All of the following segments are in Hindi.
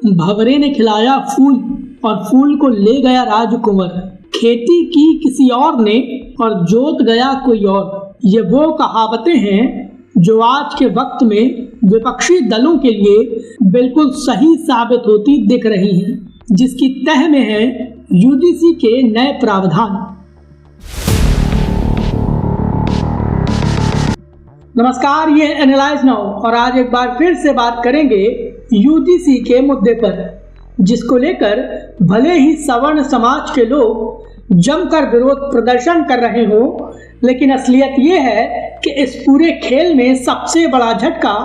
भंवरे ने खिलाया फूल और फूल को ले गया राजकुंवर। खेती की किसी और ने और जोत गया कोई और। ये वो कहावतें हैं जो आज के वक्त में विपक्षी दलों के लिए बिल्कुल सही साबित होती दिख रही हैं, जिसकी तह में है यूजीसी के नए प्रावधान। नमस्कार, ये एनालाइज नाउ और आज एक बार फिर से बात करेंगे यूजीसी के मुद्दे पर, जिसको लेकर भले ही सवर्ण समाज के लोग जमकर विरोध प्रदर्शन कर रहे हो, लेकिन असलियत ये है कि इस पूरे खेल में सबसे बड़ा झटका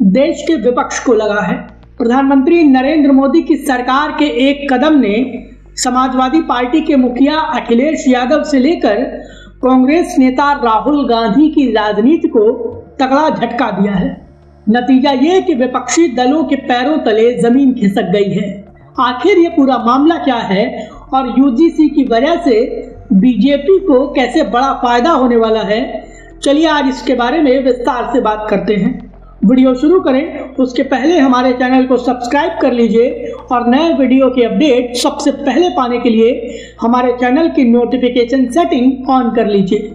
देश के विपक्ष को लगा है। प्रधानमंत्री नरेंद्र मोदी की सरकार के एक कदम ने समाजवादी पार्टी के मुखिया अखिलेश यादव से लेकर कांग्रेस नेता राहुल गांधी की राजनीति को तगड़ा झटका दिया है। नतीजा ये कि विपक्षी दलों के पैरों तले जमीन खिसक गई है। आखिर ये पूरा मामला क्या है और यूजीसी की वजह से बीजेपी को कैसे बड़ा फायदा होने वाला है, चलिए आज इसके बारे में विस्तार से बात करते हैं। वीडियो शुरू करें उसके पहले हमारे चैनल को सब्सक्राइब कर लीजिए और नए वीडियो की अपडेट सबसे पहले पाने के लिए हमारे चैनल की नोटिफिकेशन सेटिंग ऑन कर लीजिए।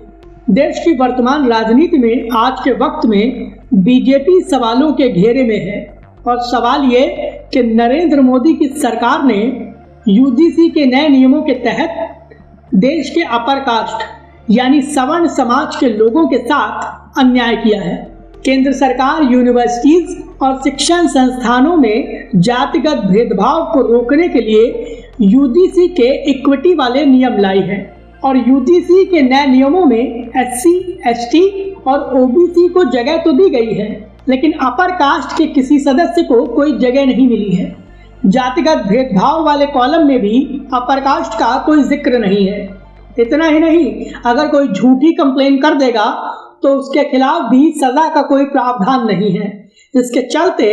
देश की वर्तमान राजनीति में आज के वक्त में बीजेपी सवालों के घेरे में है और सवाल ये कि नरेंद्र मोदी की सरकार ने यूजीसी के नए नियमों के तहत देश के अपर कास्ट यानी सवर्ण समाज के लोगों के साथ अन्याय किया है। केंद्र सरकार यूनिवर्सिटीज और शिक्षण संस्थानों में जातिगत भेदभाव को रोकने के लिए यूजीसी के इक्विटी वाले नियम लाई है और यूजीसी के नए नियमों में एससी, एसटी और ओबीसी को जगह तो दी गई है, लेकिन अपर कास्ट के किसी सदस्य को कोई जगह नहीं मिली है। जातिगत भेदभाव वाले कॉलम में भी अपर कास्ट का कोई जिक्र नहीं है। इतना ही नहीं, अगर कोई झूठी कंप्लेन कर देगा तो उसके खिलाफ भी सजा का कोई प्रावधान नहीं है। इसके चलते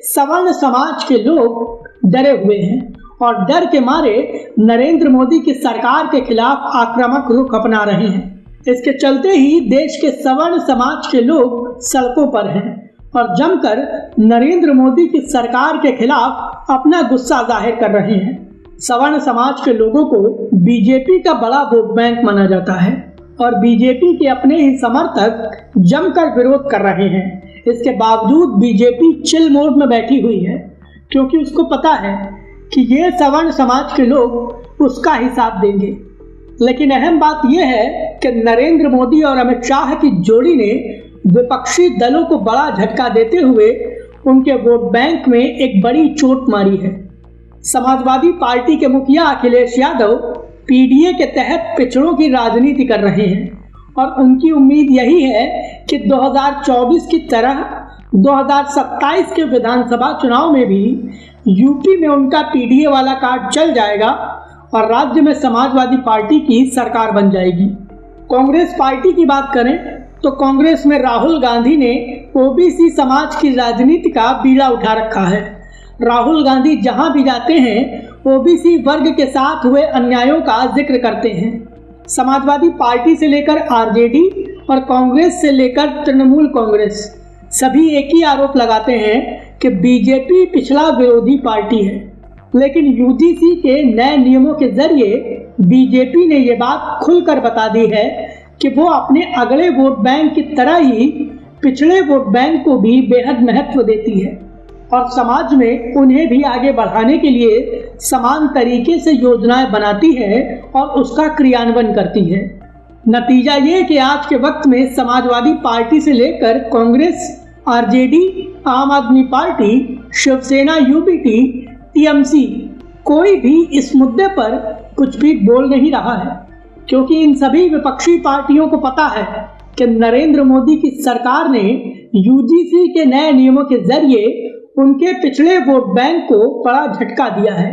सवर्ण समाज के लोग डरे हुए हैं और डर के मारे नरेंद्र मोदी की सरकार के खिलाफ आक्रामक रुख अपना रहे हैं। इसके चलते ही देश के सवर्ण समाज के लोग सड़कों पर हैं और जमकर नरेंद्र मोदी की सरकार के खिलाफ अपना गुस्सा जाहिर कर रहे हैं। सवर्ण समाज के लोगों को बीजेपी का बड़ा वोट बैंक माना जाता है और बीजेपी के अपने ही समर्थक जमकर विरोध कर रहे हैं। इसके बावजूद बीजेपी चिल मोड में बैठी हुई है, क्योंकि उसको पता है कि ये सवर्ण समाज के लोग उसका हिसाब देंगे। लेकिन अहम बात यह है कि नरेंद्र मोदी और अमित शाह की जोड़ी ने विपक्षी दलों को बड़ा झटका देते हुए उनके वोट बैंक में एक बड़ी चोट मारी है। समाजवादी पार्टी के मुखिया अखिलेश यादव पीडीए के तहत पिछड़ों की राजनीति कर रहे हैं और उनकी उम्मीद यही है कि 2024 की तरह 2027 के विधानसभा चुनाव में भी यूपी में उनका पीडीए वाला कार्ड चल जाएगा और राज्य में समाजवादी पार्टी की सरकार बन जाएगी। कांग्रेस पार्टी की बात करें तो कांग्रेस में राहुल गांधी ने ओबीसी समाज की राजनीति का बीड़ा उठा रखा है। राहुल गांधी जहां भी जाते हैं ओबीसी वर्ग के साथ हुए अन्यायों का जिक्र करते हैं। समाजवादी पार्टी से लेकर आरजेडी और कांग्रेस से लेकर तृणमूल कांग्रेस सभी एक ही आरोप लगाते हैं कि बीजेपी पिछड़ा विरोधी पार्टी है। लेकिन यूजीसी के नए नियमों के जरिए बीजेपी ने ये बात खुलकर बता दी है कि वो अपने अगले वोट बैंक की तरह ही पिछड़े वोट बैंक को भी बेहद महत्व देती है और समाज में उन्हें भी आगे बढ़ाने के लिए समान तरीके से योजनाएं बनाती है और उसका क्रियान्वयन करती है। नतीजा ये कि आज के वक्त में समाजवादी पार्टी से लेकर कांग्रेस, आरजेडी, आम आदमी पार्टी, शिवसेना, यूपीटी, टीएमसी कोई भी इस मुद्दे पर कुछ भी बोल नहीं रहा है, क्योंकि इन सभी विपक्षी पार्टियों को पता है कि नरेंद्र मोदी की सरकार ने यूजीसी के नए नियमों के जरिए उनके पिछड़े वोट बैंक को बड़ा झटका दिया है।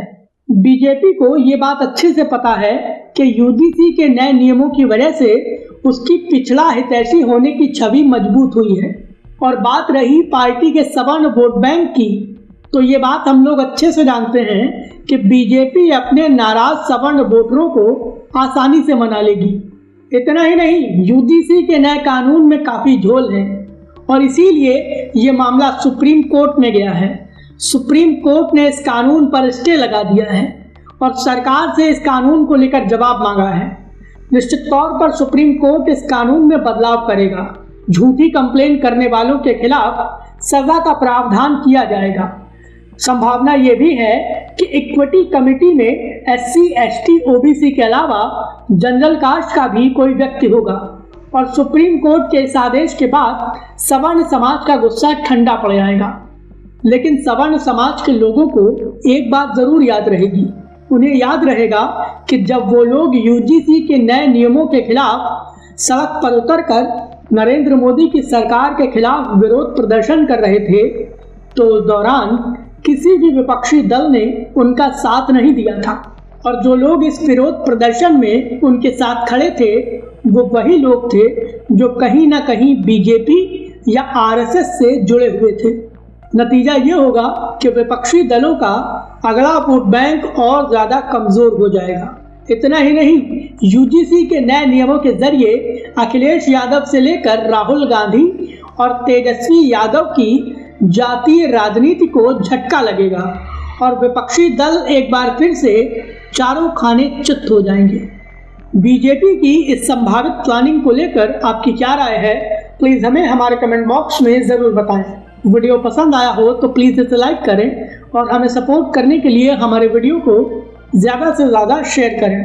बीजेपी को ये बात अच्छे से पता है कि यूजीसी के नए नियमों की वजह से उसकी पिछड़ा हितैषी होने की छवि मजबूत हुई है। और बात रही पार्टी के सवर्ण वोट बैंक की, तो ये बात हम लोग अच्छे से जानते हैं कि बीजेपी अपने नाराज सवर्ण वोटरों को आसानी से मना लेगी। इतना ही नहीं, यूजीसी के नए कानून में काफी झोल है और इसीलिए ये मामला सुप्रीम कोर्ट में गया है। सुप्रीम कोर्ट ने इस कानून पर स्टे लगा दिया है और सरकार से इस कानून को लेकर जवाब मांगा है। निश्चित तौर पर सुप्रीम कोर्ट इस कानून में बदलाव करेगा। झूठी कंप्लेन करने वालों के खिलाफ सजा का प्रावधान किया जाएगा। संभावना ये भी है कि इक्विटी कमेटी में SC, ST, OBC के अलावा जनरल कास्ट का भी कोई व्यक्ति होगा और सुप्रीम कोर्ट के इस आदेश के बाद सवर्ण समाज का गुस्सा ठंडा पड़ जाएगा। लेकिन सवर्ण समाज के लोगों को एक बात जरूर याद रहेगी। उन्हें याद रहेगा कि जब वो लोग UGC के नए नियमों के खिलाफ सड़क पर उतरकर नरेंद्र मोदी की सरकार के खिलाफ विरोध प्रदर्शन कर रहे थे, तो उस दौरान किसी भी विपक्षी दल ने उनका साथ नहीं दिया था और जो लोग इस विरोध प्रदर्शन में उनके साथ खड़े थे वो वही लोग थे जो कहीं ना कहीं BJP या RSS से जुड़े हुए थे। नतीजा ये होगा कि विपक्षी दलों का अगला वोट बैंक और ज्यादा कमजोर हो जाएगा। इतना ही नहीं, UGC के नए नियमों के जरिए अखिलेश यादव से लेकर राहुल गांधी और तेजस्वी यादव की जातीय राजनीति को झटका लगेगा और विपक्षी दल एक बार फिर से चारों खाने चित हो जाएंगे। बीजेपी की इस संभावित प्लानिंग को लेकर आपकी क्या राय है, प्लीज हमें हमारे कमेंट बॉक्स में जरूर बताएं। वीडियो पसंद आया हो तो प्लीज इसे लाइक करें और हमें सपोर्ट करने के लिए हमारे वीडियो को ज़्यादा से ज़्यादा शेयर करें।